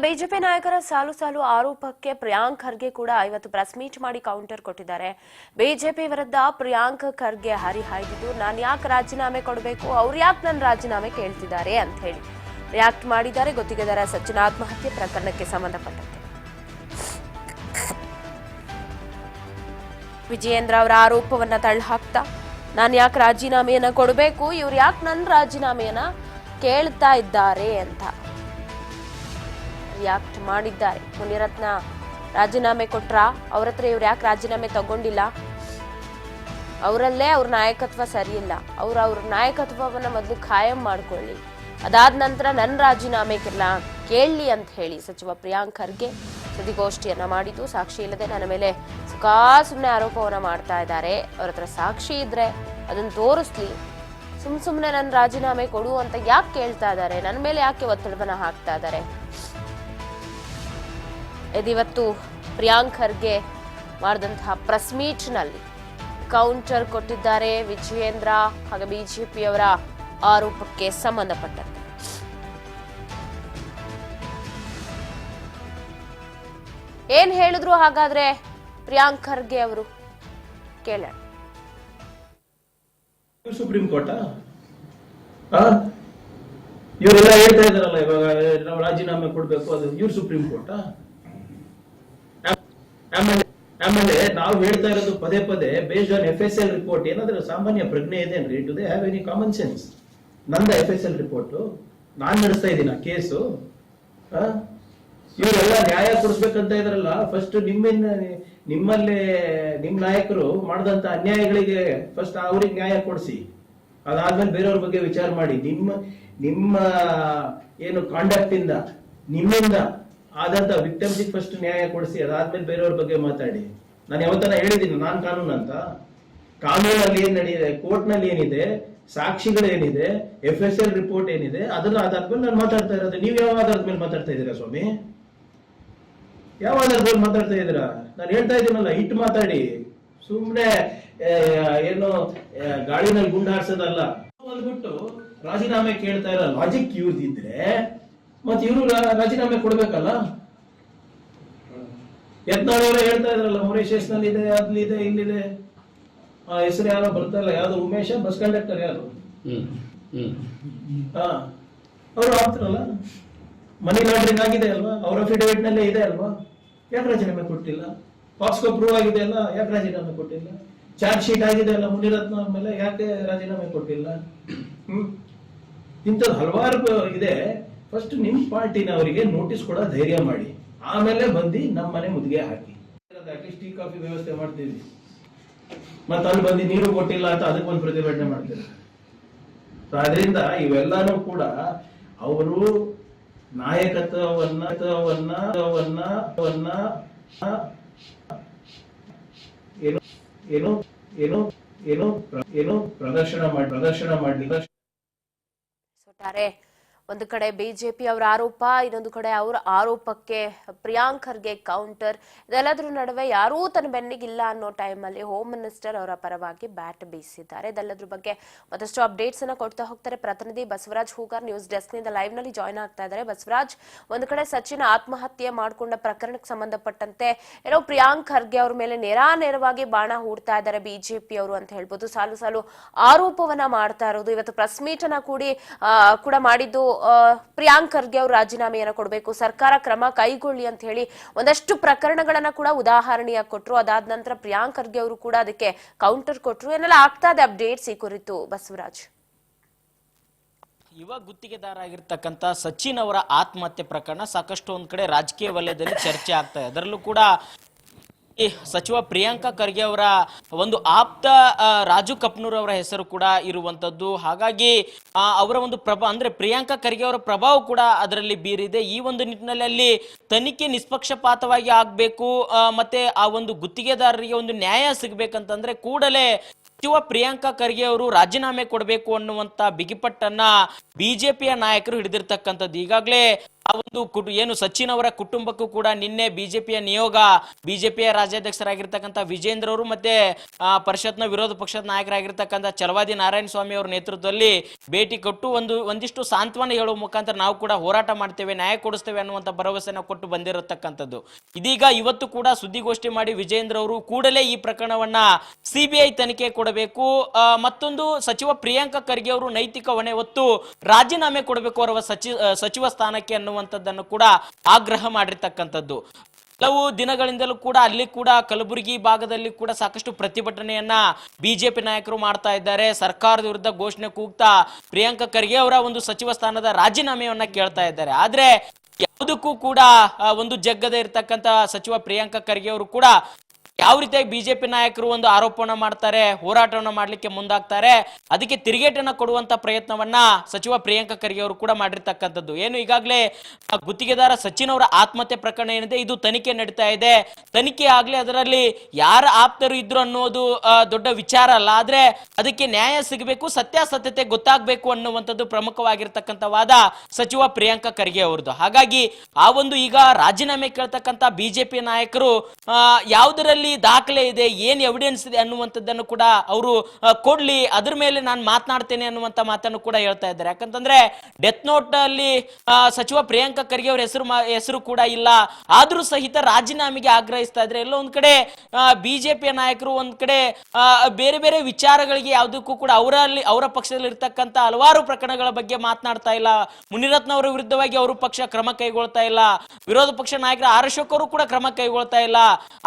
BJP ನಾಯಕರ ಸಾಲು ಸಾಲು ಆರೋಪಕ್ಕೆ ಪ್ರಿಯಾಂಕ್ ಖರ್ಗೆ ಕೂಡ ಇವತ್ತು ಪ್ರೆಸ್ ಮೀಟ್ ಮಾಡಿ ಕೌಂಟರ್ ಕೊಟ್ಟಿದ್ದಾರೆ. ಬಿಜೆಪಿ ವಿರುದ್ಧ ಪ್ರಿಯಾಂಕ್ ಖರ್ಗೆ ಹರಿಹಾಯ್ದಿದ್ದು, ನಾನು ಯಾಕೆ ರಾಜೀನಾಮೆ ಕೊಡಬೇಕು, ಅವ್ರು ಯಾಕೆ ನನ್ನ ರಾಜೀನಾಮೆ ಕೇಳ್ತಿದ್ದಾರೆ ಅಂತ ಹೇಳಿ ರಿಯಾಕ್ಟ್ ಮಾಡಿದ್ದಾರೆ. ಗುತ್ತಿಗೆದಾರ ಸಚಿನ್ ಆತ್ಮಹತ್ಯೆ ಪ್ರಕರಣಕ್ಕೆ ಸಂಬಂಧಪಟ್ಟಂತೆ ವಿಜಯೇಂದ್ರ ಅವರ ಆರೋಪವನ್ನ ತಳ್ಳಹಾಕ್ತಾ, ನಾನು ಯಾಕೆ ರಾಜೀನಾಮೆಯನ್ನ ಕೊಡಬೇಕು, ಇವ್ರು ಯಾಕೆ ನನ್ನ ರಾಜೀನಾಮೆಯನ್ನ ಕೇಳ್ತಾ ಇದ್ದಾರೆ ಅಂತ ರಿಯಾಕ್ಟ್ ಮಾಡಿದ್ದಾರೆ. ಮುನಿರತ್ನ ರಾಜೀನಾಮೆ ಕೊಟ್ರ, ಅವ್ರ ಹತ್ರ ಇವ್ರು ಯಾಕೆ ರಾಜೀನಾಮೆ ತಗೊಂಡಿಲ್ಲ, ಅವರಲ್ಲೇ ಅವ್ರ ನಾಯಕತ್ವ ಸರಿಯಿಲ್ಲ, ಅವ್ರ ನಾಯಕತ್ವವನ್ನ ಮೊದಲು ಖಾಯಂ ಮಾಡ್ಕೊಳ್ಳಿ, ಅದಾದ ನಂತರ ನನ್ನ ರಾಜೀನಾಮೆ ಕೇಳಲಿ ಅಂತ ಹೇಳಿ ಸಚಿವ ಪ್ರಿಯಾಂಕ್ ಖರ್ಗೆ ಸುದ್ದಿಗೋಷ್ಠಿಯನ್ನ ಮಾಡಿದ್ದು, ಸಾಕ್ಷಿ ಇಲ್ಲದೆ ನನ್ನ ಮೇಲೆ ಸುಮ್ಮನೆ ಆರೋಪವನ್ನ ಮಾಡ್ತಾ ಇದ್ದಾರೆ, ಅವ್ರ ಹತ್ರ ಸಾಕ್ಷಿ ಇದ್ರೆ ಅದನ್ನ ತೋರಿಸ್ಲಿ, ಸುಮ್ಮನೆ ನನ್ನ ರಾಜೀನಾಮೆ ಕೊಡು ಅಂತ ಯಾಕೆ ಕೇಳ್ತಾ ಇದ್ದಾರೆ, ನನ್ನ ಮೇಲೆ ಯಾಕೆ ಒತ್ತಡವನ್ನ ಹಾಕ್ತಾ ಇದ್ದಾರೆ. ಇವತ್ತು ಪ್ರಿಯಾಂಕ್ ಖರ್ಗೆ ಮಾಡಿದಂತಹ ಪ್ರೆಸ್ ಮೀಟ್ ನಲ್ಲಿ ಕೌಂಟರ್ ಕೊಟ್ಟಿದ್ದಾರೆ ವಿಜಯೇಂದ್ರ ಹಾಗೆ ಬಿಜೆಪಿಯವರ ಆರೋಪಕ್ಕೆ ಸಂಬಂಧಪಟ್ಟಂತೆ. ಏನ್ ಹೇಳಿದ್ರು ಹಾಗಾದ್ರೆ ಪ್ರಿಯಾಂಕ್ ಖರ್ಗೆ ಅವರು, ಕೇಳೋಣ. ಸುಪ್ರೀಂ ಕೋರ್ಟ್ ಇವರೆಲ್ಲ ಹೇಳ್ತಾ ಇದಾರಲ್ಲ, ಇವಾಗ ನಾವು ರಾಜೀನಾಮೆ ಕೊಡ್ಬೇಕು, ಅದು ಇವ್ರು ಸುಪ್ರೀಂ ಕೋರ್ಟ್. ಆಮೇಲೆ ನಾವು ಹೇಳ್ತಾ ಇರೋದು ಪದೇ ಪದೇ ಬೇಸ್ಡ್ ಆನ್ FSL ರಿಪೋರ್ಟ್. ಏನಾದ್ರೂ ಸಾಮಾನ್ಯ ಪ್ರಜ್ಞೆ ಇದೆ ಅನ್ರಿ? Do they have any common sense? ನಂದ FSL ರಿಪೋರ್ಟ್ ನಾನ್ ನಡೆಸ್ತಾ ಇದ್ದೀನ ಕೇಸು. ಇವರೆಲ್ಲ ನ್ಯಾಯ ಕೊಡಿಸ್ಬೇಕಂತ ಇದ್ರಲ್ಲ, ಫಸ್ಟ್ ನಿಮ್ಮಲ್ಲಿ ನಿಮ್ ನಾಯಕರು ಮಾಡಿದಂತ ಅನ್ಯಾಯಗಳಿಗೆ ಫಸ್ಟ್ ಅವ್ರಿಗೆ ನ್ಯಾಯ ಕೊಡಿಸಿ, ಅದಾದ್ಮೇಲೆ ಬೇರೆಯವ್ರ ಬಗ್ಗೆ ವಿಚಾರ ಮಾಡಿ. ನಿಮ್ಮ ಏನು ಕಾಂಡಕ್ಟ್ ಇಂದ ನಿಮ್ಮಿಂದ ಆದಂತ ವಿಕ್ಟಮ್ಸ್ ಫಸ್ಟ್ ನ್ಯಾಯ ಕೊಡಿಸಿ, ಅದಾದ್ಮೇಲೆ ಬೇರೆಯವ್ರ ಬಗ್ಗೆ ಮಾತಾಡಿ. ನಾನು ಯಾವತ್ತನ ಹೇಳಿದ್ದೀನಿ ನಾನ್ ಕಾನೂನು ಅಂತ? ಕಾನೂನಲ್ಲಿ ಏನ್ ನಡೆಯಿದೆ, ಕೋರ್ಟ್ ನಲ್ಲಿ ಏನಿದೆ, ಸಾಕ್ಷಿಗಳೇನಿದೆ, FSL ರಿಪೋರ್ಟ್ ಏನಿದೆ, ಅದನ್ನ ಆಧಾರದ ನಾನು ಮಾತಾಡ್ತಾ ಇರೋದು. ನೀವು ಯಾವ ಆಧಾರದ ಮೇಲೆ ಮಾತಾಡ್ತಾ ಇದ್ದೀರಾ ಸ್ವಾಮಿ? ಯಾವ ಆಧಾರದ ಮೇಲೆ ಮಾತಾಡ್ತಾ ಇದ್ದೀರಾ? ನಾನು ಹೇಳ್ತಾ ಇದ್ದೀನಲ್ಲ, ಇಟ್ಟು ಮಾತಾಡಿ, ಸುಮ್ನೆ ಏನು ಗಾಳಿನಲ್ಲಿ ಗುಂಡು ಹಾರಿಸೋದಲ್ಲ. ಬಂದ್ಬಿಟ್ಟು ರಾಜೀನಾಮೆ ಕೇಳ್ತಾ ಇರೋ ಲಾಜಿಕ್ ಯೂಸ್ ಇದ್ರೆ ಮತ್ತೆ ಇವರು ರಾಜೀನಾಮೆ ಕೊಡ್ಬೇಕಲ್ಲ. ಯತ್ನಾಳ್ ಹೇಳ್ತಾ ಇದ್ರಲ್ಲ, ಮೊರಿಷಿಯಸ್ ನಲ್ಲಿ ಇದೆ, ಅದ್ಲಿದೆ, ಇಲ್ಲಿದೆ, ಆ ಹೆಸರು ಯಾರೋ ಬರ್ತಾ ಇಲ್ಲ, ಯಾವ್ದು ಉಮೇಶ ಬಸ್ ಕಂಡಕ್ಟರ್ ಯಾರು, ಅವರು ಆಗ್ತಾರಲ್ಲ, ಮನಿ ಲಾಂಡ್ರಿಂಗ್ ಆಗಿದೆ ಅಲ್ವಾ, ಅವ್ರ ಅಫಿಡವಿಟ್ ನಲ್ಲೇ ಇದೆ ಅಲ್ವಾ, ಯಾಕೆ ರಾಜೀನಾಮೆ ಕೊಟ್ಟಿಲ್ಲ? ಪಾಸ್ಕೋ ಪ್ರೂವ್ ಆಗಿದೆ ಅಲ್ಲ, ಯಾಕೆ ರಾಜೀನಾಮೆ ಕೊಟ್ಟಿಲ್ಲ? ಚಾರ್ಜ್ ಶೀಟ್ ಆಗಿದೆ ಅಲ್ಲ ಮುನಿರತ್ನ ಮೇಲೆ, ಯಾಕೆ ರಾಜೀನಾಮೆ ಕೊಟ್ಟಿಲ್ಲ? ಇಂಥದ್ದು ಹಲವಾರು ಇದೆ. ಫಸ್ಟ್ ನಿಮ್ ಪಾರ್ಟಿನವರಿಗೆ ನೋಟಿಸ್ ಕೊಡೋ ಧೈರ್ಯ ಮಾಡಿ, ಆಮೇಲೆ ಬಂದು ನಮ್ಮ ಮನೆ ಮುದ್ಗೆ ಹಾಕಿ ಟೀ ಕಾಫಿ ವ್ಯವಸ್ಥೆ ಮಾಡ್ತೀವಿ, ಮತ್ತೆ ಅಲ್ಲಿ ಬಂದು ನೀರು ಕೊಟ್ಟಿಲ್ಲ ಅಂತ ಅದಕ್ಕೊಂದು ಪ್ರತಿಭಟನೆ ಮಾಡ್ತೀವಿ. ಅದರಿಂದ ಇವೆಲ್ಲಾನು ಕೂಡ ಅವರು ನಾಯಕತ್ವವನ್ನ ಏನು ಪ್ರದರ್ಶನ ಮಾಡ್ಲಿಕ್ಕೆ. ಒಂದು ಕಡೆ ಬಿಜೆಪಿ ಅವರ ಆರೋಪ, ಇನ್ನೊಂದು ಕಡೆ ಅವರ ಆರೋಪಕ್ಕೆ ಪ್ರಿಯಾಂಕ್ ಖರ್ಗೆ ಕೌಂಟರ್. ಇದೆಲ್ಲದರ ನಡುವೆ ಯಾರೂ ತನ್ನ ಬೆನ್ನಿಗಿಲ್ಲ ಅನ್ನೋ ಟೈಮಲ್ಲಿ ಹೋಮ್ ಮಿನಿಸ್ಟರ್ ಅವರ ಪರವಾಗಿ ಬ್ಯಾಟ್ ಬೀಸಿದ್ದಾರೆ. ಇದೆಲ್ಲದ್ರ ಬಗ್ಗೆ ಮತ್ತಷ್ಟು ಅಪ್ಡೇಟ್ಸ್ ಅನ್ನ ಕೊಡ್ತಾ ಹೋಗ್ತಾರೆ ಪ್ರತಿನಿಧಿ ಬಸವರಾಜ್ ಹೂಗಾರ್. ನ್ಯೂಸ್ ಡೆಸ್ಕ್ ನಿಂದ ಲೈವ್ ನಲ್ಲಿ ಜಾಯ್ನ್ ಆಗ್ತಾ ಇದ್ದಾರೆ. ಬಸವರಾಜ್, ಒಂದು ಕಡೆ ಸಚಿನ್ ಆತ್ಮಹತ್ಯೆ ಮಾಡಿಕೊಂಡ ಪ್ರಕರಣಕ್ಕೆ ಸಂಬಂಧಪಟ್ಟಂತೆ ಏನೋ ಪ್ರಿಯಾಂಕ್ ಖರ್ಗೆ ಅವ್ರ ಮೇಲೆ ನೇರವಾಗಿ ಬಾಣ ಹೂಡ್ತಾ ಇದ್ದಾರೆ ಬಿಜೆಪಿ ಅವರು ಅಂತ ಹೇಳ್ಬೋದು. ಸಾಲು ಸಾಲು ಆರೋಪವನ್ನ ಮಾಡ್ತಾ ಇರೋದು. ಇವತ್ತು ಪ್ರೆಸ್ ಮೀಟ್ ಅನ್ನ ಕೂಡ ಮಾಡಿದ್ದು ಪ್ರಿಯಾಂಕ್ ಖರ್ಗೆ ಅವರು ರಾಜೀನಾಮೆಯನ್ನ ಕೊಡಬೇಕು, ಸರ್ಕಾರ ಕ್ರಮ ಕೈಗೊಳ್ಳಿ ಅಂತ ಹೇಳಿ ಒಂದಷ್ಟು ಪ್ರಕರಣಗಳನ್ನ ಕೂಡ ಉದಾಹರಣೆಯಾಗಿ ಕೊಟ್ರು. ಅದಾದ ನಂತರ ಪ್ರಿಯಾಂಕ್ ಖರ್ಗೆ ಅವರು ಕೂಡ ಅದಕ್ಕೆ ಕೌಂಟರ್ ಕೊಟ್ರು. ಏನೆಲ್ಲ ಆಗ್ತಾ ಇದೆ ಅಪ್ಡೇಟ್ಸ್ ಈ ಕುರಿತು ಬಸವರಾಜ್? ಯುವ ಗುತ್ತಿಗೆದಾರ ಆಗಿರ್ತಕ್ಕಂಥ ಸಚಿನ್ ಅವರ ಆತ್ಮಹತ್ಯೆ ಪ್ರಕರಣ ಸಾಕಷ್ಟು ಒಂದ್ ಕಡೆ ರಾಜಕೀಯ ವಲಯದಲ್ಲಿ ಚರ್ಚೆ ಆಗ್ತಾ ಇದೆ. ಅದರಲ್ಲೂ ಕೂಡ ಸಚಿವ ಪ್ರಿಯಾಂಕ ಖರ್ಗೆ ಅವರ ಒಂದು ಆಪ್ತ ರಾಜು ಕಪ್ನೂರ್ ಅವರ ಹೆಸರು ಕೂಡ ಇರುವಂತದ್ದು. ಹಾಗಾಗಿ ಅವರ ಒಂದು ಅಂದ್ರೆ ಪ್ರಿಯಾಂಕ ಖರ್ಗೆ ಅವರ ಪ್ರಭಾವ ಕೂಡ ಅದರಲ್ಲಿ ಬೀರಿದೆ. ಈ ಒಂದು ನಿಟ್ಟಿನಲ್ಲಿ ಅಲ್ಲಿ ತನಿಖೆ ನಿಷ್ಪಕ್ಷಪಾತವಾಗಿ ಆಗ್ಬೇಕು, ಮತ್ತೆ ಆ ಒಂದು ಗುತ್ತಿಗೆದಾರರಿಗೆ ಒಂದು ನ್ಯಾಯ ಸಿಗ್ಬೇಕಂತಂದ್ರೆ ಕೂಡಲೇ ಸಚಿವ ಪ್ರಿಯಾಂಕ ಖರ್ಗೆ ಅವರು ರಾಜೀನಾಮೆ ಕೊಡಬೇಕು ಅನ್ನುವಂತ ಬಿಗಿಪಟ್ಟನ್ನ ಬಿಜೆಪಿಯ ನಾಯಕರು ಹಿಡಿದಿರ್ತಕ್ಕಂಥದ್ದು. ಈಗಾಗಲೇ ಆ ಒಂದು ಏನು ಸಚಿನ್ ಅವರ ಕುಟುಂಬಕ್ಕೂ ಕೂಡ ನಿನ್ನೆ ಬಿಜೆಪಿಯ ನಿಯೋಗ, ಬಿಜೆಪಿಯ ರಾಜ್ಯಾಧ್ಯಕ್ಷರಾಗಿರ್ತಕ್ಕಂಥ ವಿಜೇಂದ್ರ ಅವರು ಮತ್ತೆ ಪರಿಷತ್ನ ವಿರೋಧ ಪಕ್ಷದ ನಾಯಕರಾಗಿರ್ತಕ್ಕಂಥ ಚಲವಾದಿ ನಾರಾಯಣ ಸ್ವಾಮಿ ಅವರ ನೇತೃತ್ವದಲ್ಲಿ ಭೇಟಿ ಕೊಟ್ಟು ಒಂದಿಷ್ಟು ಸಾಂತ್ವನ ಹೇಳುವ ಮುಖಾಂತರ ನಾವು ಕೂಡ ಹೋರಾಟ ಮಾಡ್ತೇವೆ, ನ್ಯಾಯ ಕೊಡಿಸ್ತೇವೆ ಅನ್ನುವಂಥ ಭರವಸೆನ ಕೊಟ್ಟು ಬಂದಿರತಕ್ಕಂಥದ್ದು. ಇದೀಗ ಇವತ್ತು ಕೂಡ ಸುದ್ದಿಗೋಷ್ಠಿ ಮಾಡಿ ವಿಜೇಂದ್ರ ಅವರು ಕೂಡಲೇ ಈ ಪ್ರಕರಣವನ್ನ ಸಿಬಿಐ ತನಿಖೆ ಕೊಡಬೇಕು, ಮತ್ತೊಂದು ಸಚಿವ ಪ್ರಿಯಾಂಕ ಖರ್ಗೆ ಅವರು ನೈತಿಕ ಹೊಣೆ ಹೊತ್ತು ರಾಜೀನಾಮೆ ಕೊಡಬೇಕು ಅವರ ಸಚಿವ ಸ್ಥಾನಕ್ಕೆ ಅನ್ನುವಂಥದ್ದನ್ನು ಕೂಡ ಆಗ್ರಹ ಮಾಡಿರ್ತಕ್ಕಂಥದ್ದು. ಕೆಲವು ದಿನಗಳಿಂದಲೂ ಕೂಡ ಅಲ್ಲಿ ಕೂಡ ಕಲಬುರಗಿ ಭಾಗದಲ್ಲಿ ಕೂಡ ಸಾಕಷ್ಟು ಪ್ರತಿಭಟನೆಯನ್ನ ಬಿಜೆಪಿ ನಾಯಕರು ಮಾಡ್ತಾ ಇದ್ದಾರೆ. ಸರ್ಕಾರದ ವಿರುದ್ಧ ಘೋಷಣೆ ಕೂಗ್ತಾ ಪ್ರಿಯಾಂಕ ಖರ್ಗೆ ಅವರ ಒಂದು ಸಚಿವ ಸ್ಥಾನದ ರಾಜೀನಾಮೆಯನ್ನ ಕೇಳ್ತಾ ಇದ್ದಾರೆ. ಆದ್ರೆ ಯಾವುದಕ್ಕೂ ಕೂಡ ಒಂದು ಜಗ್ಗದ ಇರ್ತಕ್ಕಂಥ ಸಚಿವ ಪ್ರಿಯಾಂಕ ಖರ್ಗೆ ಅವರು ಕೂಡ ಯಾವ ರೀತಿಯಾಗಿ ಬಿಜೆಪಿ ನಾಯಕರು ಒಂದು ಆರೋಪವನ್ನ ಮಾಡ್ತಾರೆ, ಹೋರಾಟವನ್ನ ಮಾಡ್ಲಿಕ್ಕೆ ಮುಂದಾಗ್ತಾರೆ, ಅದಕ್ಕೆ ತಿರುಗೇಟನ್ನ ಕೊಡುವಂತ ಪ್ರಯತ್ನವನ್ನ ಸಚಿವ ಪ್ರಿಯಾಂಕ ಖರ್ಗೆ ಅವರು ಕೂಡ ಮಾಡಿರ್ತಕ್ಕಂಥದ್ದು. ಏನು ಈಗಾಗಲೇ ಗುತ್ತಿಗೆದಾರ ಸಚಿನ್ ಅವರ ಆತ್ಮಹತ್ಯೆ ಪ್ರಕರಣ ಏನಿದೆ ಇದು ತನಿಖೆ ನಡೀತಾ ಇದೆ. ತನಿಖೆ ಆಗ್ಲಿ ಅದರಲ್ಲಿ ಯಾರ ಆಪ್ತರು ಇದ್ರು ಅನ್ನೋದು ದೊಡ್ಡ ವಿಚಾರ ಅಲ್ಲ, ಆದ್ರೆ ಅದಕ್ಕೆ ನ್ಯಾಯ ಸಿಗಬೇಕು, ಸತ್ಯಾಸತ್ಯತೆ ಗೊತ್ತಾಗಬೇಕು ಅನ್ನುವಂಥದ್ದು ಪ್ರಮುಖವಾಗಿರ್ತಕ್ಕಂಥ ವಾದ ಸಚಿವ ಪ್ರಿಯಾಂಕ ಖರ್ಗೆ ಅವರದ್ದು. ಹಾಗಾಗಿ ಆ ಒಂದು ಈಗ ರಾಜೀನಾಮೆ ಕೇಳ್ತಕ್ಕಂಥ ಬಿಜೆಪಿ ನಾಯಕರು ಯಾವುದರಲ್ಲಿ ದಾಖಲೆ ಇದೆ, ಏನ್ ಎವಿಡೆನ್ಸ್ ಇದೆ ಅನ್ನುವಂಥದ್ದನ್ನು ಕೂಡ ಅವರು ಕೊಡ್ಲಿ, ಅದ್ರ ಮೇಲೆ ನಾನು ಮಾತನಾಡ್ತೇನೆ ಅನ್ನುವಂಥ ಮಾತನ್ನು ಕೂಡ ಹೇಳ್ತಾ ಇದ್ದಾರೆ. ಯಾಕಂತಂದ್ರೆ ಡೆತ್ ನೋಟ್ ಅಲ್ಲಿ ಸಚಿವ ಪ್ರಿಯಾಂಕ ಖರ್ಗೆ ಅವರ ಹೆಸರು ಕೂಡ ಇಲ್ಲ, ಆದ್ರೂ ಸಹಿತ ರಾಜೀನಾಮೆಗೆ ಆಗ್ರಹಿಸ್ತಾ ಇದ್ರೆ ಎಲ್ಲೋ ಒಂದ್ ಕಡೆ ಬಿಜೆಪಿಯ ನಾಯಕರು ಒಂದ್ ಕಡೆ ಬೇರೆ ಬೇರೆ ವಿಚಾರಗಳಿಗೆ ಯಾವುದಕ್ಕೂ ಕೂಡ ಅವರ ಪಕ್ಷದಲ್ಲಿ ಇರ್ತಕ್ಕಂಥ ಹಲವಾರು ಪ್ರಕರಣಗಳ ಬಗ್ಗೆ ಮಾತನಾಡ್ತಾ ಇಲ್ಲ. ಮುನಿರತ್ನ ಅವರ ವಿರುದ್ಧವಾಗಿ ಅವರು ಪಕ್ಷ ಕ್ರಮ ಕೈಗೊಳ್ತಾ ಇಲ್ಲ, ವಿರೋಧ ಪಕ್ಷ ನಾಯಕರ ಆರ್ ಅಶೋಕ್ ಅವರು ಕೂಡ ಕ್ರಮ ಕೈಗೊಳ್ತಾ ಇಲ್ಲ.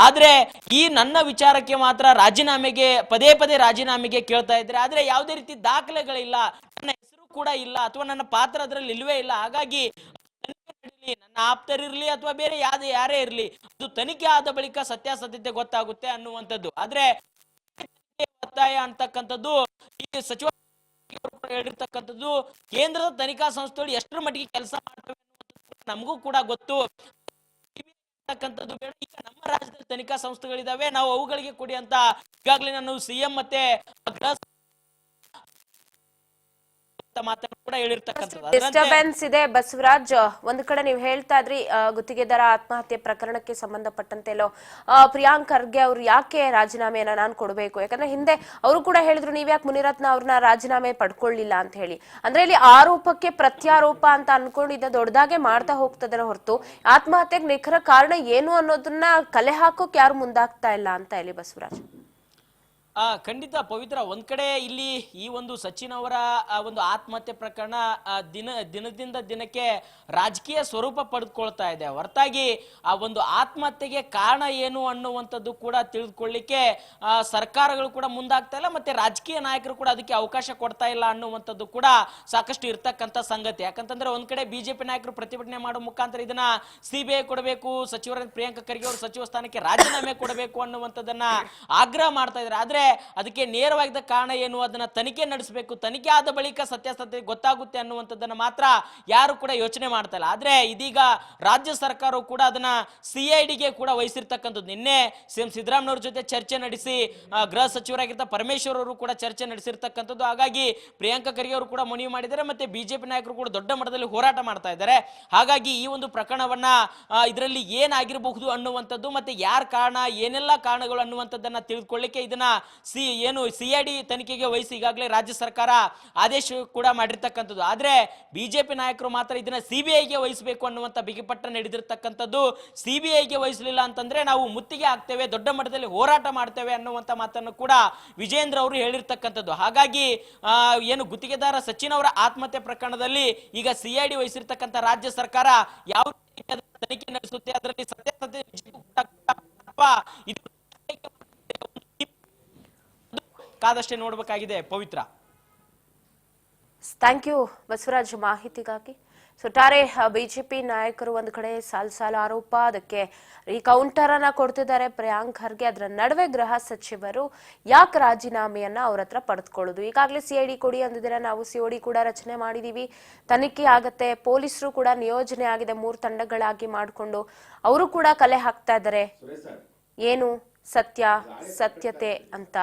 ಆದ್ರೆ ಈ ನನ್ನ ವಿಚಾರಕ್ಕೆ ಮಾತ್ರ ರಾಜೀನಾಮೆಗೆ ಪದೇ ಪದೇ ರಾಜೀನಾಮೆಗೆ ಕೇಳ್ತಾ ಇದ್ರೆ, ಆದ್ರೆ ಯಾವುದೇ ರೀತಿ ದಾಖಲೆಗಳಿಲ್ಲ, ನನ್ನ ಹೆಸರು ಕೂಡ ಇಲ್ಲ ಅಥವಾ ನನ್ನ ಪಾತ್ರ ಅದರಲ್ಲಿ ಇಲ್ವೇ ಇಲ್ಲ. ಹಾಗಾಗಿ ನನ್ನ ಆಪ್ತರಿರ್ಲಿ ಅಥವಾ ಬೇರೆ ಯಾರೇ ಇರ್ಲಿ, ಅದು ತನಿಖೆ ಆದ ಬಳಿಕ ಸತ್ಯಾಸತ್ಯತೆ ಗೊತ್ತಾಗುತ್ತೆ ಅನ್ನುವಂಥದ್ದು. ಆದ್ರೆ ಒತ್ತಾಯ ಅಂತಕ್ಕಂಥದ್ದು ಈ ಸಚಿವ ಹೇಳಿರ್ತಕ್ಕಂಥದ್ದು ಕೇಂದ್ರದ ತನಿಖಾ ಸಂಸ್ಥೆಗಳು ಎಷ್ಟರ ಮಟ್ಟಿಗೆ ಕೆಲಸ ಮಾಡ್ತವೆ ನಮಗೂ ಕೂಡ ಗೊತ್ತು. ಬೇಡ, ಈಗ ನಮ್ಮ ರಾಜ್ಯದಲ್ಲಿ ತನಿಖಾ ಸಂಸ್ಥೆಗಳಿದಾವೆ, ನಾವು ಅವುಗಳಿಗೆ ಕೊಡಿ ಅಂತ ಈಗಾಗಲೇ ನಾನು ಸಿಎಂ ಮತ್ತೆ ಡಿಸ್ಟರ್ಬೆನ್ಸ್ ಇದೆ. ಬಸವರಾಜ್, ಒಂದ್ ಕಡೆ ನೀವು ಹೇಳ್ತಾ ಇದ್ರಿ ಗುತ್ತಿಗೆದಾರ ಆತ್ಮಹತ್ಯೆ ಪ್ರಕರಣಕ್ಕೆ ಸಂಬಂಧಪಟ್ಟಂತೆ ಪ್ರಿಯಾಂಕ್ ಖರ್ಗೆ ಅವ್ರು ಯಾಕೆ ರಾಜೀನಾಮೆಯನ್ನ ನಾನು ಕೊಡಬೇಕು, ಯಾಕಂದ್ರೆ ಹಿಂದೆ ಅವರು ಕೂಡ ಹೇಳಿದ್ರು ನೀವ್ಯಾಕೆ ಮುನಿರತ್ನ ಅವ್ರನ್ನ ರಾಜೀನಾಮೆ ಪಡ್ಕೊಳ್ಳಿಲ್ಲ ಅಂತ ಹೇಳಿ. ಅಂದ್ರೆ ಇಲ್ಲಿ ಆರೋಪಕ್ಕೆ ಪ್ರತ್ಯಾರೋಪ ಅಂತ ಅನ್ಕೊಂಡಿದ್ದ ದೊಡ್ಡದಾಗೆ ಮಾಡ್ತಾ ಹೋಗ್ತದಾರೆ ಹೊರತು ಆತ್ಮಹತ್ಯೆಗೆ ನಿಖರ ಕಾರಣ ಏನು ಅನ್ನೋದನ್ನ ಕಲೆ ಹಾಕೋಕ್ ಯಾರು ಮುಂದಾಗ್ತಾ ಇಲ್ಲ ಅಂತ ಹೇಳಿ ಬಸವರಾಜ್. ಖಂಡಿತ ಪವಿತ್ರ, ಒಂದ್ ಕಡೆ ಇಲ್ಲಿ ಈ ಒಂದು ಸಚಿನ್ ಅವರ ಒಂದು ಆತ್ಮಹತ್ಯೆ ಪ್ರಕರಣ ದಿನದಿಂದ ದಿನಕ್ಕೆ ರಾಜಕೀಯ ಸ್ವರೂಪ ಪಡೆದುಕೊಳ್ತಾ ಇದೆ ಹೊರತಾಗಿ ಆ ಒಂದು ಆತ್ಮಹತ್ಯೆಗೆ ಕಾರಣ ಏನು ಅನ್ನುವಂಥದ್ದು ಕೂಡ ತಿಳಿದುಕೊಳ್ಳಿಕ್ಕೆ ಸರ್ಕಾರಗಳು ಕೂಡ ಮುಂದಾಗ್ತಾ ಇಲ್ಲ, ಮತ್ತೆ ರಾಜಕೀಯ ನಾಯಕರು ಕೂಡ ಅದಕ್ಕೆ ಅವಕಾಶ ಕೊಡ್ತಾ ಇಲ್ಲ ಅನ್ನುವಂಥದ್ದು ಕೂಡ ಸಾಕಷ್ಟು ಇರ್ತಕ್ಕಂಥ ಸಂಗತಿ. ಯಾಕಂತಂದ್ರೆ ಒಂದ್ ಕಡೆ ಬಿಜೆಪಿ ನಾಯಕರು ಪ್ರತಿಭಟನೆ ಮಾಡುವ ಮುಖಾಂತರ ಇದನ್ನ ಸಿಬಿಐ ಕೊಡಬೇಕು, ಸಚಿವರ ಪ್ರಿಯಾಂಕ ಖರ್ಗೆ ಅವರು ಸಚಿವ ಸ್ಥಾನಕ್ಕೆ ರಾಜೀನಾಮೆ ಕೊಡಬೇಕು ಅನ್ನುವಂಥದ್ದನ್ನ ಆಗ್ರಹ ಮಾಡ್ತಾ ಇದ್ದಾರೆ. ಆದ್ರೆ ಅದಕ್ಕೆ ನೇರವಾಗಿದ್ದ ಕಾರಣ ಏನು ಅದನ್ನ ತನಿಖೆ ನಡೆಸಬೇಕು, ತನಿಖೆ ಆದ ಬಳಿಕ ಸತ್ಯಾಸತ್ಯತೆ ಗೊತ್ತಾಗುತ್ತೆ ಅನ್ನುವಂಥದ್ದನ್ನ ಮಾತ್ರ ಯಾರು ಕೂಡ ಯೋಚನೆ ಮಾಡ್ತಾ ಇಲ್ಲ. ಆದ್ರೆ ಇದೀಗ ರಾಜ್ಯ ಸರ್ಕಾರವು ಕೂಡ ಅದನ್ನ ಸಿಐಡಿಗೆ ಕೂಡ ವಹಿಸಿರ್ತಕ್ಕಂಥದ್ದು. ನಿನ್ನೆ ಸಿಎಂ ಸಿದ್ದರಾಮಯ್ಯ ಜೊತೆ ಚರ್ಚೆ ನಡೆಸಿ ಗೃಹ ಸಚಿವರಾಗಿದ್ದ ಪರಮೇಶ್ವರ್ ಅವರು ಕೂಡ ಚರ್ಚೆ ನಡೆಸಿರ್ತಕ್ಕಂಥದ್ದು. ಹಾಗಾಗಿ ಪ್ರಿಯಾಂಕ ಖರ್ಗೆ ಅವರು ಕೂಡ ಮನವಿ ಮಾಡಿದ್ದಾರೆ, ಮತ್ತೆ ಬಿಜೆಪಿ ನಾಯಕರು ಕೂಡ ದೊಡ್ಡ ಮಟ್ಟದಲ್ಲಿ ಹೋರಾಟ ಮಾಡ್ತಾ ಇದ್ದಾರೆ. ಹಾಗಾಗಿ ಈ ಒಂದು ಪ್ರಕರಣವನ್ನ ಇದರಲ್ಲಿ ಏನಾಗಿರಬಹುದು ಅನ್ನುವಂಥದ್ದು ಮತ್ತೆ ಯಾರ ಕಾರಣ ಏನೆಲ್ಲ ಕಾರಣಗಳು ಅನ್ನುವಂಥದ್ದನ್ನ ತಿಳಿದುಕೊಳ್ಳಿಕ್ಕೆ ಇದನ್ನ ಸಿಐಡಿ ತನಿಖೆಗೆ ವಹಿಸಿ ಈಗಾಗಲೇ ರಾಜ್ಯ ಸರ್ಕಾರ ಆದೇಶ ಕೂಡ ಮಾಡಿರ್ತಕ್ಕಂಥದ್ದು. ಆದ್ರೆ ಬಿಜೆಪಿ ನಾಯಕರು ಮಾತ್ರ ಇದನ್ನ ಸಿಬಿಐಗೆ ವಹಿಸಬೇಕು ಅನ್ನುವಂಥ ಬಿಗಿಪಟ್ಟ ನಡೆದಿರ್ತಕ್ಕಂಥದ್ದು. ಸಿಬಿಐಗೆ ವಹಿಸಲಿಲ್ಲ ಅಂತಂದ್ರೆ ನಾವು ಮುತ್ತಿಗೆ ಹಾಕ್ತೇವೆ, ದೊಡ್ಡ ಮಟ್ಟದಲ್ಲಿ ಹೋರಾಟ ಮಾಡ್ತೇವೆ ಅನ್ನುವಂಥ ಮಾತನ್ನು ಕೂಡ ವಿಜೇಂದ್ರ ಅವರು ಹೇಳಿರ್ತಕ್ಕಂಥದ್ದು. ಹಾಗಾಗಿ ಏನು ಗುತ್ತಿಗೆದಾರ ಸಚಿನ್ ಅವರ ಆತ್ಮಹತ್ಯೆ ಪ್ರಕರಣದಲ್ಲಿ ಈಗ ಸಿಐಡಿ ವಹಿಸಿರ್ತಕ್ಕಂಥ ರಾಜ್ಯ ಸರ್ಕಾರ ಯಾವ ತನಿಖೆ ನಡೆಸುತ್ತೆ, ಅದರಲ್ಲಿ ಸತ್ಯಾಸತ್ಯತೆ ಕಾದಷ್ಟೇ ನೋಡಬೇಕಾಗಿದೆ ಪವಿತ್ರ. ಥ್ಯಾಂಕ್ ಯು ಬಸವರಾಜ್ ಮಾಹಿತಿಗಾಗಿ. ಒಟ್ಟಾರೆ ಬಿಜೆಪಿ ನಾಯಕರು ಒಂದು ಕಡೆ ಸಾಲು ಆರೋಪ, ಅದಕ್ಕೆ ಈ ಕೌಂಟರ್ ಅನ್ನ ಕೊಡ್ತಿದ್ದಾರೆ ಪ್ರಿಯಾಂಕ್ ಖರ್ಗೆ. ಅದರ ನಡುವೆ ಗೃಹ ಸಚಿವರು ಯಾಕೆ ರಾಜೀನಾಮೆಯನ್ನ ಅವ್ರ ಹತ್ರ ಪಡೆದುಕೊಳ್ಳೋದು, ಈಗಾಗಲೇ ಸಿಐಡಿ ಕೊಡಿ ಅಂದಿದ್ದೀರಾ, ನಾವು ಸಿಒಡಿ ಕೂಡ ರಚನೆ ಮಾಡಿದೀವಿ, ತನಿಖೆ ಆಗತ್ತೆ, ಪೊಲೀಸರು ಕೂಡ ನಿಯೋಜನೆ ಆಗಿದೆ 3 ತಂಡಗಳಾಗಿ ಮಾಡಿಕೊಂಡು ಅವರು ಕೂಡ ಕಲೆ ಹಾಕ್ತಾ ಇದ್ದಾರೆ ಏನು ಸತ್ಯತೆ ಅಂತ.